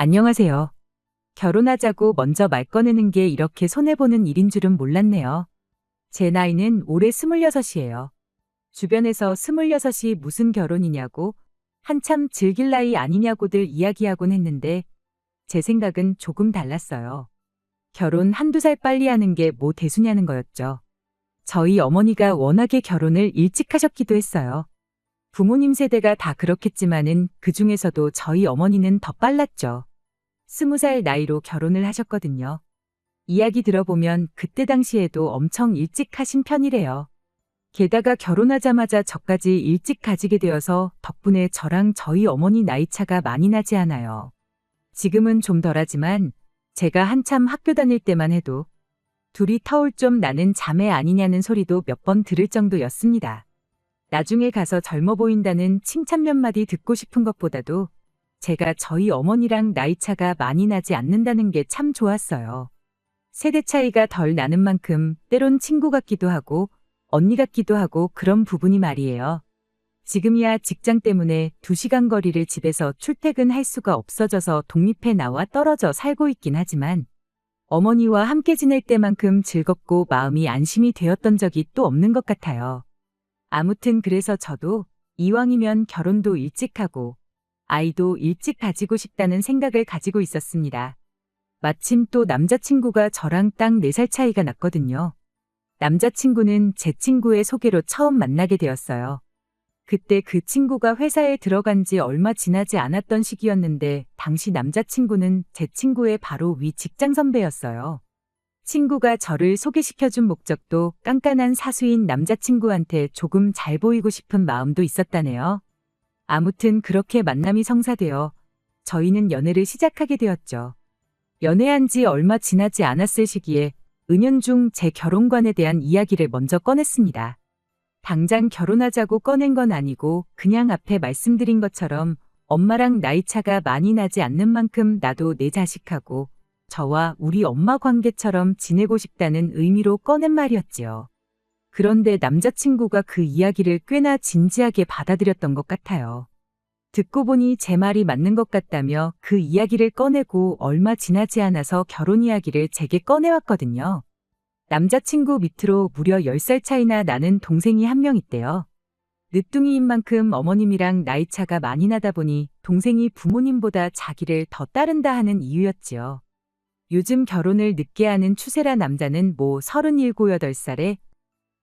안녕하세요. 결혼하자고 먼저 말 꺼내는 게 이렇게 손해보는 일인 줄은 몰랐네요. 제 나이는 올해 26이에요. 주변에서 26이 무슨 결혼이냐고 한참 즐길 나이 아니냐고들 이야기하곤 했는데 제 생각은 조금 달랐어요. 결혼 한두 살 빨리 하는 게 뭐 대수냐는 거였죠. 저희 어머니가 워낙에 결혼을 일찍 하셨기도 했어요. 부모님 세대가 다 그렇겠지만은 그중에서도 저희 어머니는 더 빨랐죠. 20살 나이로 결혼을 하셨거든요. 이야기 들어보면 그때 당시에도 엄청 일찍 하신 편이래요. 게다가 결혼하자마자 저까지 일찍 가지게 되어서 덕분에 저랑 저희 어머니 나이 차가 많이 나지 않아요. 지금은 좀 덜하지만 제가 한참 학교 다닐 때만 해도 둘이 터울 좀 나는 자매 아니냐는 소리도 몇 번 들을 정도였습니다. 나중에 가서 젊어 보인다는 칭찬 몇 마디 듣고 싶은 것보다도 제가 저희 어머니랑 나이 차가 많이 나지 않는다는 게 참 좋았어요. 세대 차이가 덜 나는 만큼 때론 친구 같기도 하고 언니 같기도 하고 그런 부분이 말이에요. 지금이야 직장 때문에 2시간 거리를 집에서 출퇴근할 수가 없어져서 독립해 나와 떨어져 살고 있긴 하지만 어머니와 함께 지낼 때만큼 즐겁고 마음이 안심이 되었던 적이 또 없는 것 같아요. 아무튼 그래서 저도 이왕이면 결혼도 일찍 하고 아이도 일찍 가지고 싶다는 생각을 가지고 있었습니다. 마침 또 남자친구가 저랑 딱 4살 차이가 났거든요. 남자친구는 제 친구의 소개로 처음 만나게 되었어요. 그때 그 친구가 회사에 들어간 지 얼마 지나지 않았던 시기였는데 당시 남자친구는 제 친구의 바로 위 직장 선배였어요. 친구가 저를 소개시켜준 목적도 깐깐한 사수인 남자친구한테 조금 잘 보이고 싶은 마음도 있었다네요. 아무튼 그렇게 만남이 성사되어 저희는 연애를 시작하게 되었죠. 연애한 지 얼마 지나지 않았을 시기에 은연중 제 결혼관에 대한 이야기를 먼저 꺼냈습니다. 당장 결혼하자고 꺼낸 건 아니고 그냥 앞에 말씀드린 것처럼 엄마랑 나이 차가 많이 나지 않는 만큼 나도 내 자식하고 저와 우리 엄마 관계처럼 지내고 싶다는 의미로 꺼낸 말이었지요. 그런데 남자친구가 그 이야기를 꽤나 진지하게 받아들였던 것 같아요. 듣고 보니 제 말이 맞는 것 같다며 그 이야기를 꺼내고 얼마 지나지 않아서 결혼 이야기를 제게 꺼내왔거든요. 남자친구 밑으로 무려 10살 차이나 나는 동생이 한 명 있대요. 늦둥이인 만큼 어머님이랑 나이 차가 많이 나다 보니 동생이 부모님보다 자기를 더 따른다 하는 이유였지요. 요즘 결혼을 늦게 하는 추세라 남자는 뭐 37, 8살에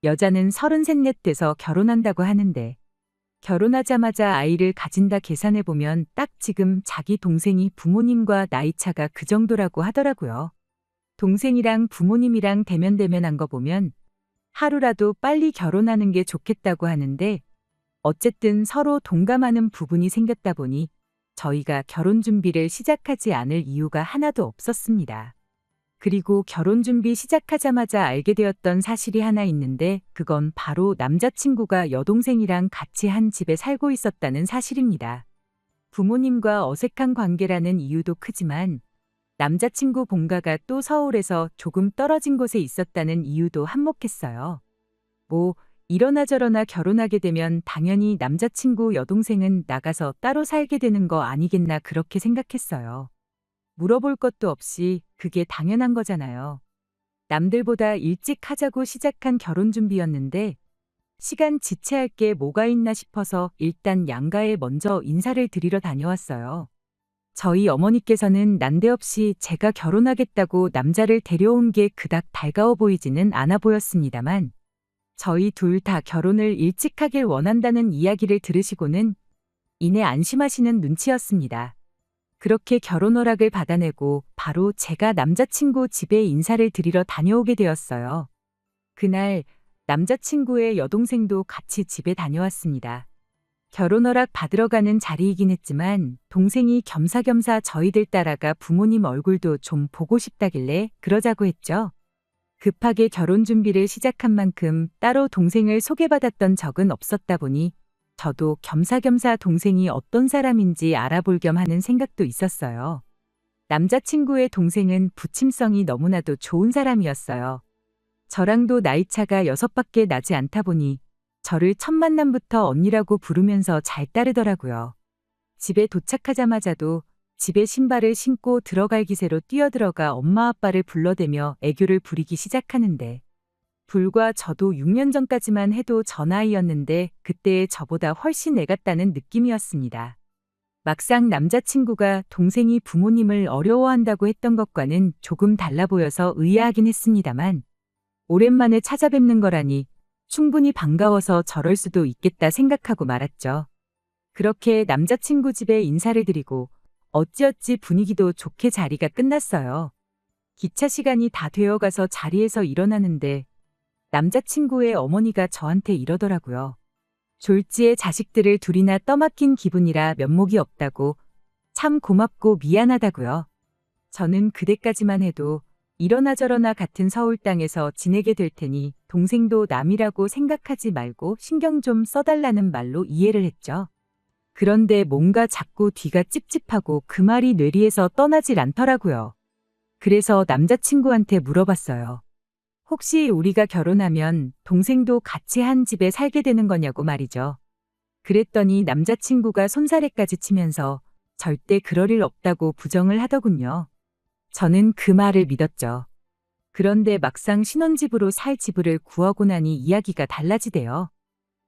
여자는 33, 4 돼서 결혼한다고 하는데 결혼하자마자 아이를 가진다 계산해보면 딱 지금 자기 동생이 부모님과 나이 차가 그 정도라고 하더라고요. 동생이랑 부모님이랑 대면대면한 거 보면 하루라도 빨리 결혼하는 게 좋겠다고 하는데 어쨌든 서로 동감하는 부분이 생겼다 보니 저희가 결혼 준비를 시작하지 않을 이유가 하나도 없었습니다. 그리고 결혼 준비 시작하자마자 알게 되었던 사실이 하나 있는데 그건 바로 남자친구가 여동생이랑 같이 한 집에 살고 있었다는 사실입니다. 부모님과 어색한 관계라는 이유도 크지만 남자친구 본가가 또 서울에서 조금 떨어진 곳에 있었다는 이유도 한몫했어요. 뭐 이러나 저러나 결혼하게 되면 당연히 남자친구 여동생은 나가서 따로 살게 되는 거 아니겠나 그렇게 생각했어요. 물어볼 것도 없이 그게 당연한 거잖아요. 남들보다 일찍 하자고 시작한 결혼 준비였는데 시간 지체할 게 뭐가 있나 싶어서 일단 양가에 먼저 인사를 드리러 다녀왔어요. 저희 어머니께서는 난데없이 제가 결혼하겠다고 남자를 데려온 게 그닥 달가워 보이지는 않아 보였습니다만 저희 둘 다 결혼을 일찍 하길 원한다는 이야기를 들으시고는 이내 안심하시는 눈치였습니다. 그렇게 결혼 허락을 받아내고 바로 제가 남자친구 집에 인사를 드리러 다녀오게 되었어요. 그날 남자친구의 여동생도 같이 집에 다녀왔습니다. 결혼 허락 받으러 가는 자리이긴 했지만 동생이 겸사겸사 저희들 따라가 부모님 얼굴도 좀 보고 싶다길래 그러자고 했죠. 급하게 결혼 준비를 시작한 만큼 따로 동생을 소개받았던 적은 없었다 보니 저도 겸사겸사 동생이 어떤 사람인지 알아볼 겸 하는 생각도 있었어요. 남자친구의 동생은 부침성이 너무나도 좋은 사람이었어요. 저랑도 나이 차가 6밖에 나지 않다 보니 저를 첫 만남부터 언니라고 부르면서 잘 따르더라고요. 집에 도착하자마자도 집에 신발을 신고 들어갈 기세로 뛰어들어가 엄마 아빠를 불러대며 애교를 부리기 시작하는데 불과 저도 6년 전까지만 해도 저 나이였는데 그때의 저보다 훨씬 애같다는 느낌이었습니다. 막상 남자친구가 동생이 부모님을 어려워한다고 했던 것과는 조금 달라 보여서 의아하긴 했습니다만 오랜만에 찾아뵙는 거라니 충분히 반가워서 저럴 수도 있겠다 생각하고 말았죠. 그렇게 남자친구 집에 인사를 드리고 어찌어찌 분위기도 좋게 자리가 끝났어요. 기차 시간이 다 되어가서 자리에서 일어나는데 남자친구의 어머니가 저한테 이러더라고요. 졸지에 자식들을 둘이나 떠맡긴 기분이라 면목이 없다고, 참 고맙고 미안하다고요. 저는 그때까지만 해도 이러나 저러나 같은 서울 땅에서 지내게 될 테니 동생도 남이라고 생각하지 말고 신경 좀 써달라는 말로 이해를 했죠. 그런데 뭔가 자꾸 뒤가 찝찝하고 그 말이 뇌리에서 떠나질 않더라고요. 그래서 남자친구한테 물어봤어요. 혹시 우리가 결혼하면 동생도 같이 한 집에 살게 되는 거냐고 말이죠. 그랬더니 남자친구가 손사래까지 치면서 절대 그럴 일 없다고 부정을 하더군요. 저는 그 말을 믿었죠. 그런데 막상 신혼집으로 살 집을 구하고 나니 이야기가 달라지대요.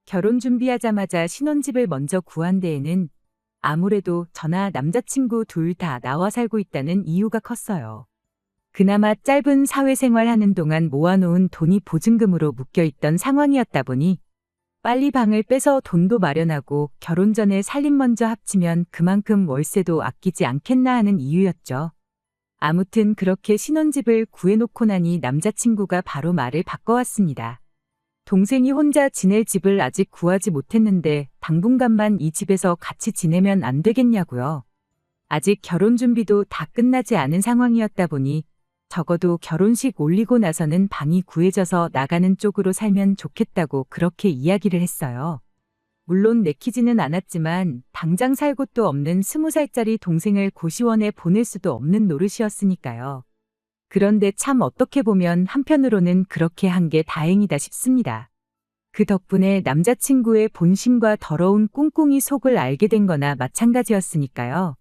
결혼 준비하자마자 신혼집을 먼저 구한 데에는 아무래도 저나 남자친구 둘 다 나와 살고 있다는 이유가 컸어요. 그나마 짧은 사회생활 하는 동안 모아놓은 돈이 보증금으로 묶여있던 상황이었다 보니 빨리 방을 빼서 돈도 마련하고 결혼 전에 살림 먼저 합치면 그만큼 월세도 아끼지 않겠나 하는 이유였죠. 아무튼 그렇게 신혼집을 구해놓고 나니 남자친구가 바로 말을 바꿔왔습니다. 동생이 혼자 지낼 집을 아직 구하지 못했는데 당분간만 이 집에서 같이 지내면 안 되겠냐고요. 아직 결혼 준비도 다 끝나지 않은 상황이었다 보니 적어도 결혼식 올리고 나서는 방이 구해져서 나가는 쪽으로 살면 좋겠다고 그렇게 이야기를 했어요. 물론 내키지는 않았지만 당장 살 곳도 없는 20살짜리 동생을 고시원에 보낼 수도 없는 노릇이었으니까요. 그런데 참 어떻게 보면 한편으로는 그렇게 한 게 다행이다 싶습니다. 그 덕분에 남자친구의 본심과 더러운 꿍꿍이 속을 알게 된 거나 마찬가지였으니까요.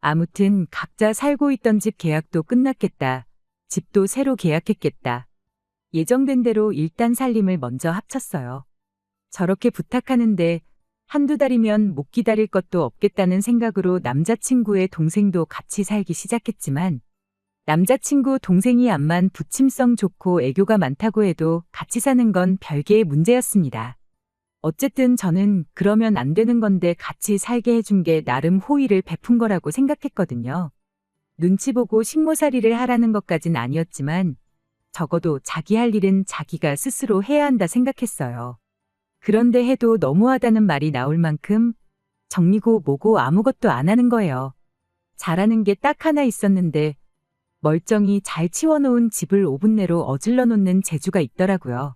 아무튼 각자 살고 있던 집 계약도 끝났겠다. 집도 새로 계약했겠다. 예정된 대로 일단 살림을 먼저 합쳤어요. 저렇게 부탁하는데 한두 달이면 못 기다릴 것도 없겠다는 생각으로 남자친구의 동생도 같이 살기 시작했지만 남자친구 동생이 암만 부침성 좋고 애교가 많다고 해도 같이 사는 건 별개의 문제였습니다. 어쨌든 저는 그러면 안 되는 건데 같이 살게 해준 게 나름 호의를 베푼 거라고 생각했거든요. 눈치 보고 식모살이를 하라는 것까진 아니었지만 적어도 자기 할 일은 자기가 스스로 해야 한다 생각했어요. 그런데 해도 너무하다는 말이 나올 만큼 정리고 뭐고 아무것도 안 하는 거예요. 잘하는 게 딱 하나 있었는데 멀쩡히 잘 치워놓은 집을 5분 내로 어질러 놓는 재주가 있더라고요.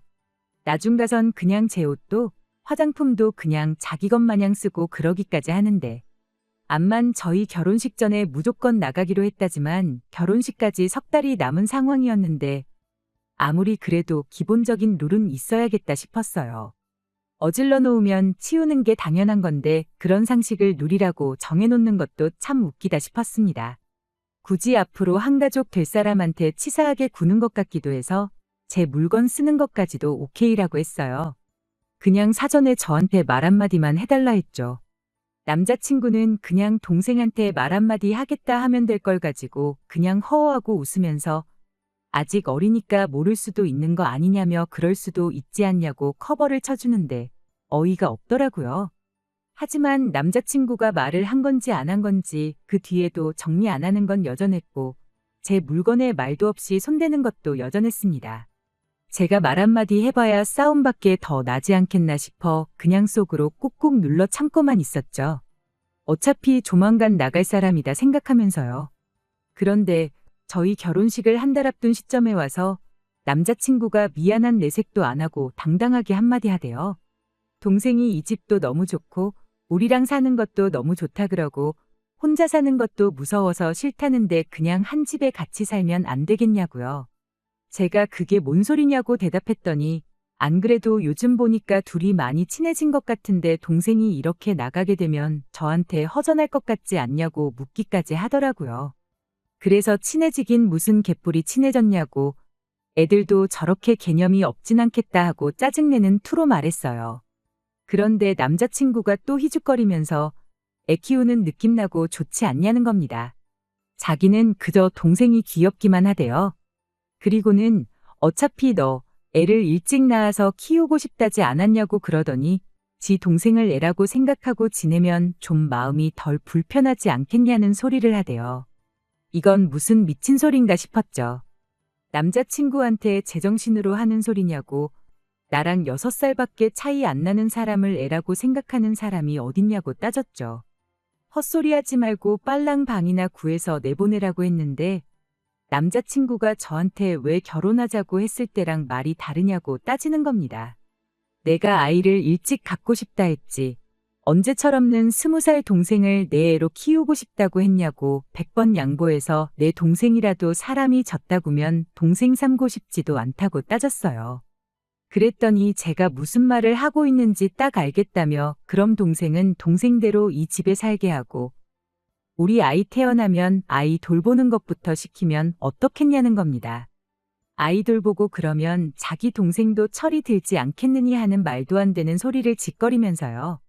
나중 가선 그냥 제 옷도 화장품도 그냥 자기 것 마냥 쓰고 그러기까지 하는데 암만 저희 결혼식 전에 무조건 나가기로 했다지만 결혼식까지 석 달이 남은 상황이었는데 아무리 그래도 기본적인 룰은 있어야겠다 싶었어요. 어질러 놓으면 치우는 게 당연한 건데 그런 상식을 누리라고 정해놓는 것도 참 웃기다 싶었습니다. 굳이 앞으로 한 가족 될 사람한테 치사하게 구는 것 같기도 해서 제 물건 쓰는 것까지도 오케이라고 했어요. 그냥 사전에 저한테 말 한마디만 해달라 했죠. 남자친구는 그냥 동생한테 말 한마디 하겠다 하면 될 걸 가지고 그냥 허허하고 웃으면서 아직 어리니까 모를 수도 있는 거 아니냐며 그럴 수도 있지 않냐고 커버를 쳐주는데 어이가 없더라고요. 하지만 남자친구가 말을 한 건지 안 한 건지 그 뒤에도 정리 안 하는 건 여전했고 제 물건에 말도 없이 손대는 것도 여전했습니다. 제가 말 한마디 해봐야 싸움밖에 더 나지 않겠나 싶어 그냥 속으로 꾹꾹 눌러 참고만 있었죠. 어차피 조만간 나갈 사람이다 생각하면서요. 그런데 저희 결혼식을 한 달 앞둔 시점에 와서 남자친구가 미안한 내색도 안 하고 당당하게 한마디 하대요. 동생이 이 집도 너무 좋고 우리랑 사는 것도 너무 좋다 그러고 혼자 사는 것도 무서워서 싫다는데 그냥 한 집에 같이 살면 안 되겠냐고요. 제가 그게 뭔 소리냐고 대답했더니 안 그래도 요즘 보니까 둘이 많이 친해진 것 같은데 동생이 이렇게 나가게 되면 저한테 허전할 것 같지 않냐고 묻기까지 하더라고요. 그래서 친해지긴 무슨 개뿔이 친해졌냐고 애들도 저렇게 개념이 없진 않겠다 하고 짜증내는 투로 말했어요. 그런데 남자친구가 또 희죽거리면서 애 키우는 느낌 나고 좋지 않냐는 겁니다. 자기는 그저 동생이 귀엽기만 하대요. 그리고는 어차피 너 애를 일찍 낳아서 키우고 싶다지 않았냐고 그러더니 지 동생을 애라고 생각하고 지내면 좀 마음이 덜 불편하지 않겠냐는 소리를 하대요. 이건 무슨 미친 소린가 싶었죠. 남자친구한테 제정신으로 하는 소리냐고 나랑 6살밖에 차이 안 나는 사람을 애라고 생각하는 사람이 어딨냐고 따졌죠. 헛소리하지 말고 빨랑 방이나 구해서 내보내라고 했는데 남자친구가 저한테 왜 결혼하자고 했을 때랑 말이 다르냐고 따지는 겁니다. 내가 아이를 일찍 갖고 싶다 했지. 언제처럼는 20살 동생을 내 애로 키우고 싶다고 했냐고 100번 양보해서 내 동생이라도 사람이 졌다구면 동생 삼고 싶지도 않다고 따졌어요. 그랬더니 제가 무슨 말을 하고 있는지 딱 알겠다며 그럼 동생은 동생대로 이 집에 살게 하고 우리 아이 태어나면 아이 돌보는 것부터 시키면 어떻겠냐는 겁니다. 아이 돌보고 그러면 자기 동생도 철이 들지 않겠느니 하는 말도 안 되는 소리를 짓거리면서요.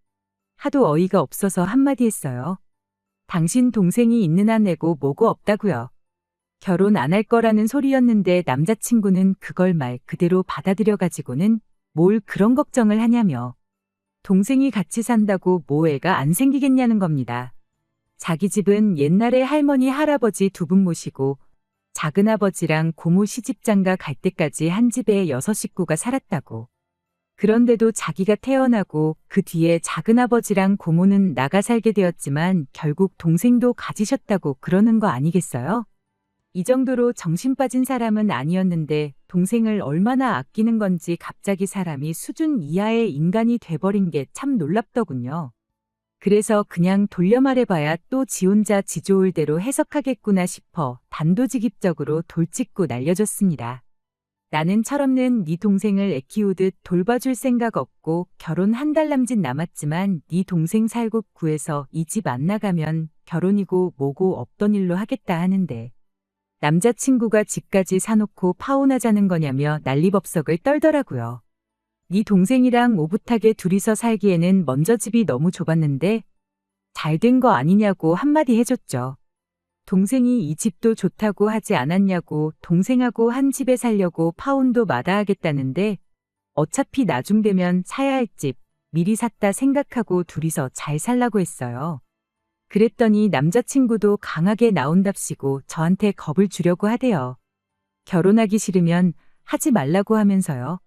하도 어이가 없어서 한마디 했어요. 당신 동생이 있는 한 애고 뭐고 없다고요. 결혼 안 할 거라는 소리였는데 남자친구는 그걸 말 그대로 받아들여가지고는 뭘 그런 걱정을 하냐며 동생이 같이 산다고 뭐 애가 안 생기겠냐는 겁니다. 자기 집은 옛날에 할머니 할아버지 두 분 모시고 작은아버지랑 고모 시집장가 갈 때까지 한 집에 6식구가 살았다고. 그런데도 자기가 태어나고 그 뒤에 작은아버지랑 고모는 나가 살게 되었지만 결국 동생도 가지셨다고 그러는 거 아니겠어요? 이 정도로 정신 빠진 사람은 아니었는데 동생을 얼마나 아끼는 건지 갑자기 사람이 수준 이하의 인간이 돼버린 게 참 놀랍더군요. 그래서 그냥 돌려 말해봐야 또 지 혼자 지 좋을 대로 해석하겠구나 싶어 단도직입적으로 돌직구 날려줬습니다. 나는 철없는 네 동생을 애 키우듯 돌봐줄 생각 없고 결혼 한 달 남짓 남았지만 네 동생 살고 구해서 이 집 안 나가면 결혼이고 뭐고 없던 일로 하겠다 하는데 남자친구가 집까지 사놓고 파혼하자는 거냐며 난리법석을 떨더라고요. 네 동생이랑 오붓하게 둘이서 살기에는 먼저 집이 너무 좁았는데 잘 된 거 아니냐고 한마디 해줬죠. 동생이 이 집도 좋다고 하지 않았냐고 동생하고 한 집에 살려고 파혼도 마다하겠다는데 어차피 나중 되면 사야 할 집 미리 샀다 생각하고 둘이서 잘 살라고 했어요. 그랬더니 남자친구도 강하게 나온답시고 저한테 겁을 주려고 하대요. 결혼하기 싫으면 하지 말라고 하면서요.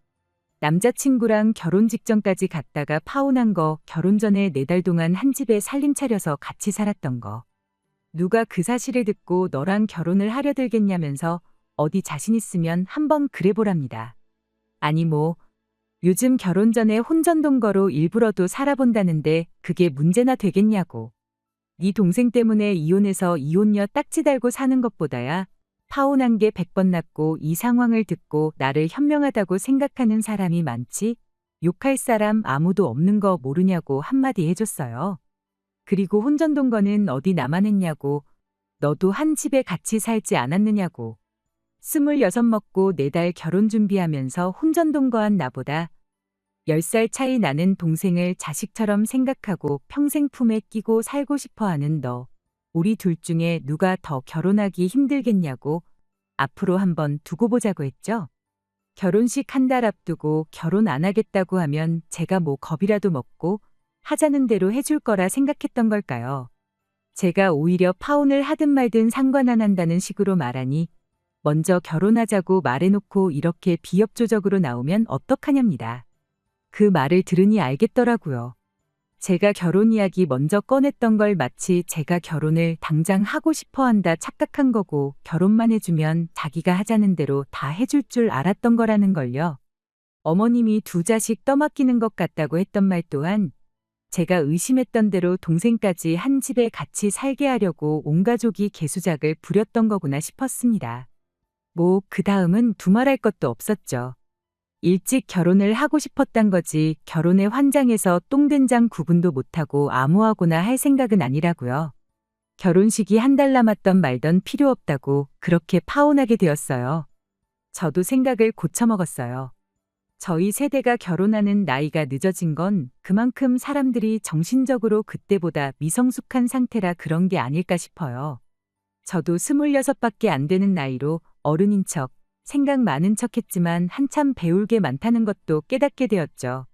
남자친구랑 결혼 직전까지 갔다가 파혼한 거 결혼 전에 4달 동안 한 집에 살림 차려서 같이 살았던 거. 누가 그 사실을 듣고 너랑 결혼을 하려 들겠냐면서 어디 자신 있으면 한번 그래보랍니다. 아니 뭐 요즘 결혼 전에 혼전동거로 일부러도 살아본다는데 그게 문제나 되겠냐고. 네 동생 때문에 이혼해서 이혼녀 딱지 달고 사는 것보다야 파혼한 게 100번 낫고 이 상황을 듣고 나를 현명하다고 생각하는 사람이 많지 욕할 사람 아무도 없는 거 모르냐고 한마디 해줬어요. 그리고 혼전동거는 어디 나만 했냐고 너도 한 집에 같이 살지 않았느냐고 26 먹고 4달 결혼 준비하면서 혼전동거한 나보다 10살 차이 나는 동생을 자식처럼 생각하고 평생 품에 끼고 살고 싶어하는 너. 우리 둘 중에 누가 더 결혼하기 힘들겠냐고 앞으로 한번 두고 보자고 했죠. 결혼식 한 달 앞두고 결혼 안 하겠다고 하면 제가 뭐 겁이라도 먹고 하자는 대로 해줄 거라 생각했던 걸까요? 제가 오히려 파혼을 하든 말든 상관 안 한다는 식으로 말하니 먼저 결혼하자고 말해놓고 이렇게 비협조적으로 나오면 어떡하냐입니다. 그 말을 들으니 알겠더라고요. 제가 결혼 이야기 먼저 꺼냈던 걸 마치 제가 결혼을 당장 하고 싶어 한다 착각한 거고 결혼만 해주면 자기가 하자는 대로 다 해줄 줄 알았던 거라는 걸요. 어머님이 2 자식 떠맡기는 것 같다고 했던 말 또한 제가 의심했던 대로 동생까지 한 집에 같이 살게 하려고 온 가족이 개수작을 부렸던 거구나 싶었습니다. 뭐 그 다음은 두말할 것도 없었죠. 일찍 결혼을 하고 싶었단 거지 결혼의 환장에서 똥된장 구분도 못하고 아무하고나 할 생각은 아니라고요. 결혼식이 한 달 남았던 말던 필요 없다고 그렇게 파혼하게 되었어요. 저도 생각을 고쳐먹었어요. 저희 세대가 결혼하는 나이가 늦어진 건 그만큼 사람들이 정신적으로 그때보다 미성숙한 상태라 그런 게 아닐까 싶어요. 저도 26밖에 안 되는 나이로 어른인 척, 생각 많은 척 했지만 한참 배울 게 많다는 것도 깨닫게 되었죠.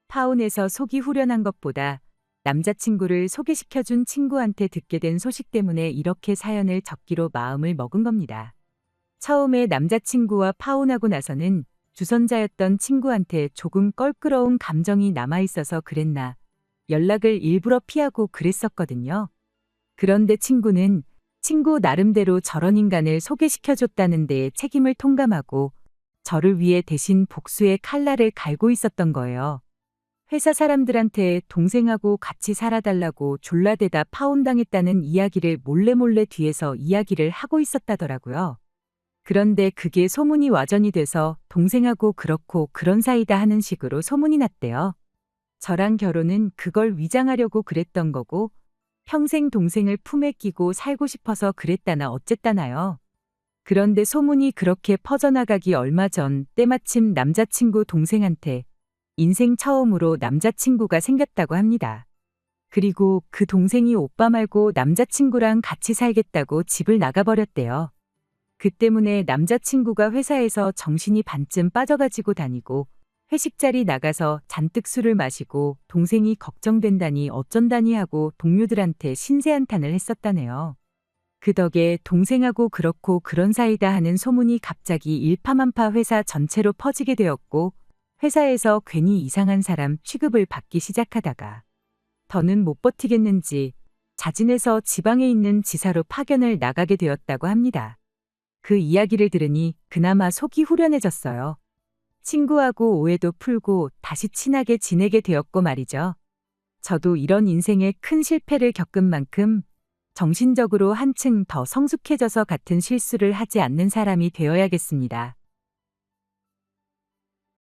파혼해서 속이 후련한 것보다 남자친구를 소개시켜준 친구한테 듣게 된 소식 때문에 이렇게 사연을 적기로 마음을 먹은 겁니다. 처음에 남자친구와 파혼하고 나서는 주선자였던 친구한테 조금 껄끄러운 감정이 남아있어서 그랬나 연락을 일부러 피하고 그랬었거든요. 그런데 친구는 친구 나름대로 저런 인간을 소개시켜줬다는 데에 책임을 통감하고 저를 위해 대신 복수의 칼날을 갈고 있었던 거예요. 회사 사람들한테 동생하고 같이 살아달라고 졸라대다 파혼당했다는 이야기를 몰래 뒤에서 이야기를 하고 있었다더라고요. 그런데 그게 소문이 와전이 돼서 동생하고 그렇고 그런 사이다 하는 식으로 소문이 났대요. 저랑 결혼은 그걸 위장하려고 그랬던 거고 평생 동생을 품에 끼고 살고 싶어서 그랬다나 어쨌다나요. 그런데 소문이 그렇게 퍼져나가기 얼마 전 때마침 남자친구 동생한테 인생 처음으로 남자친구가 생겼다고 합니다. 그리고 그 동생이 오빠 말고 남자친구랑 같이 살겠다고 집을 나가버렸대요. 그 때문에 남자친구가 회사에서 정신이 반쯤 빠져가지고 다니고 회식 자리 나가서 잔뜩 술을 마시고 동생이 걱정된다니 어쩐다니 하고 동료들한테 신세한탄을 했었다네요. 그 덕에 동생하고 그렇고 그런 사이다 하는 소문이 갑자기 일파만파 회사 전체로 퍼지게 되었고 회사에서 괜히 이상한 사람 취급을 받기 시작하다가 더는 못 버티겠는지 자진해서 지방에 있는 지사로 파견을 나가게 되었다고 합니다. 그 이야기를 들으니 그나마 속이 후련해졌어요. 친구하고 오해도 풀고 다시 친하게 지내게 되었고 말이죠. 저도 이런 인생의 큰 실패를 겪은 만큼 정신적으로 한층 더 성숙해져서 같은 실수를 하지 않는 사람이 되어야겠습니다.